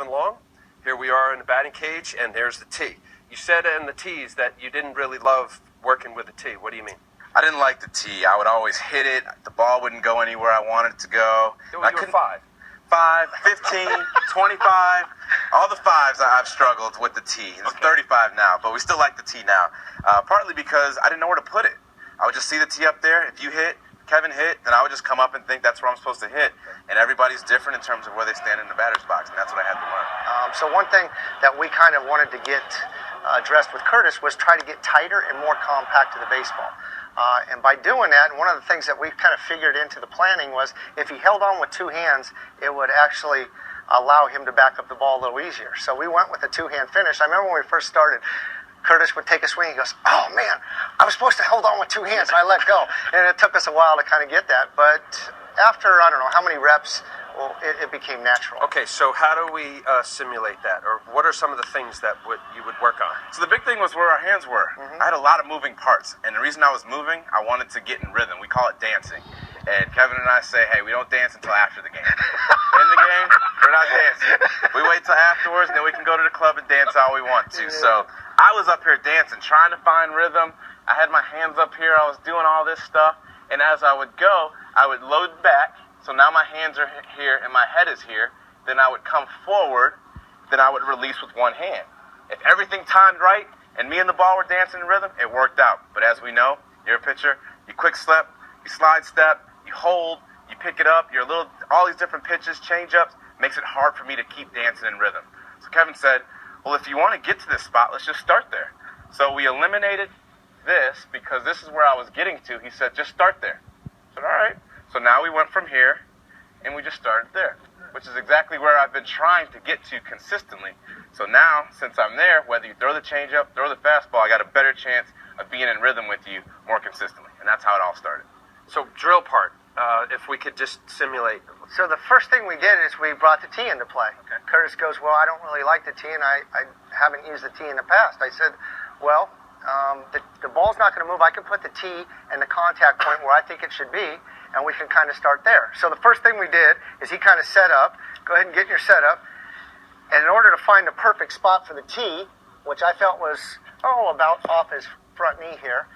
Kevin Long. Here we are in the batting cage, and there's the tee. You said in the tees that you didn't really love working with the tee. What do you mean? I didn't like the tee. I would always hit it. The ball wouldn't go anywhere I wanted it to go. You were 5. 5, 15, 25. All the 5s I've struggled with the tee. It's 35 now, but we still like the tee now. Partly because I didn't know where to put it. I would just see the tee up there. If you hit, Kevin hit, then I would just come up and think that's where I'm supposed to hit. And everybody's different in terms of where they stand in the batter's box, and that's what I had to learn. So one thing that we kind of wanted to get addressed with Curtis was try to get tighter and more compact to the baseball. And by doing that, one of the things that we kind of figured into the planning was if he held on with 2 hands, it would actually allow him to back up the ball a little easier. So we went with a 2-hand finish. I remember when we first started, Curtis would take a swing. He goes, "Oh, man, I was supposed to hold on with 2 hands, and I let go." And it took us a while to kind of get that. But after, I don't know how many reps, well, it became natural. Okay, so how do we simulate that? Or what are some of the things that you would work on? So the big thing was where our hands were. I had a lot of moving parts. And the reason I was moving, I wanted to get in rhythm. We call it dancing. And Kevin and I say, hey, we don't dance until after the game. In the game, we're not dancing. We wait till afterwards, and then we can go to the club and dance all we want to. So I was up here dancing, trying to find rhythm. I had my hands up here. I was doing all this stuff. And as I would go, I would load back. So now my hands are here and my head is here. Then I would come forward. Then I would release with one hand. If everything timed right and me and the ball were dancing in rhythm, it worked out. But as we know, you're a pitcher, you quick step, you slide step, you hold, you pick it up, all these different pitches, change-ups, makes it hard for me to keep dancing in rhythm. So Kevin said, well, if you want to get to this spot, let's just start there. So we eliminated this because this is where I was getting to. He said, just start there. I said, all right. So now we went from here, and we just started there, which is exactly where I've been trying to get to consistently. So now, since I'm there, whether you throw the changeup, throw the fastball, I got a better chance of being in rhythm with you more consistently, and that's how it all started. So drill part, if we could just simulate. So the first thing we did is we brought the tee into play. Okay. Curtis goes, well, I don't really like the tee, and I haven't used the tee in the past. I said, well, the ball's not going to move. I can put the tee and the contact point where I think it should be, and we can kind of start there. So the first thing we did is he kind of set up. Go ahead and get your setup. And in order to find the perfect spot for the tee, which I felt was, about off his front knee here,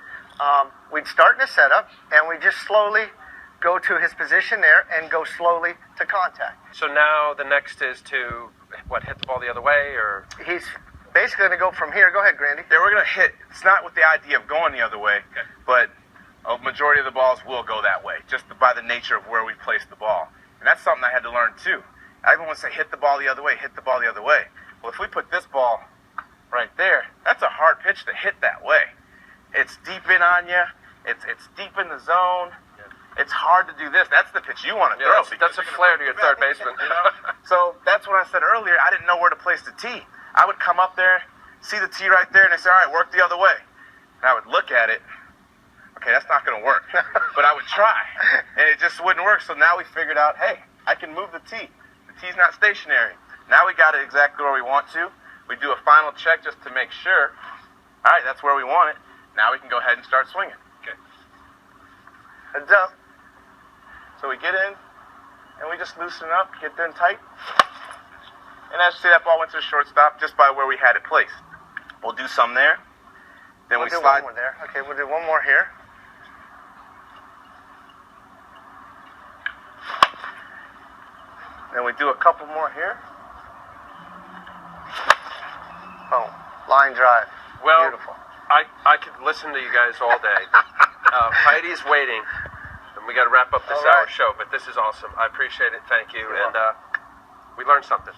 we'd start in the setup, and we just slowly go to his position there and go slowly to contact. So now the next is to, hit the ball the other way, or? He's basically going to go from here. Go ahead, Grandy. Yeah, we're going to hit. It's not with the idea of going the other way, but a majority of the balls will go that way, just by the nature of where we place the ball. And that's something I had to learn, too. Everyone say, hit the ball the other way, hit the ball the other way. Well, if we put this ball right there, that's a hard pitch to hit that way. It's deep in on you. It's deep in the zone. It's hard to do this. That's the pitch you want to throw. That's a flare to your third baseman. So that's when I said earlier, I didn't know where to place the tee. I would come up there, see the tee right there, and they say, all right, work the other way. And I would look at it. Okay, that's not going to work. But I would try, and it just wouldn't work. So now we figured out, hey, I can move the tee. The tee's not stationary. Now we got it exactly where we want to. We do a final check just to make sure. All right, that's where we want it. Now we can go ahead and start swinging. Okay. Heads up. So we get in, and we just loosen up, get in tight. And as you see, that ball went to the shortstop just by where we had it placed. We'll do some there. Then We'll we do slide. one more there. Okay, we'll do one more here. Then we do a couple more here. Boom. Line drive. Well, Beautiful. I could listen to you guys all day. Heidi's waiting, and we got to wrap up this All right. hour show, but this is awesome. I appreciate it. Thank you. And we learned something.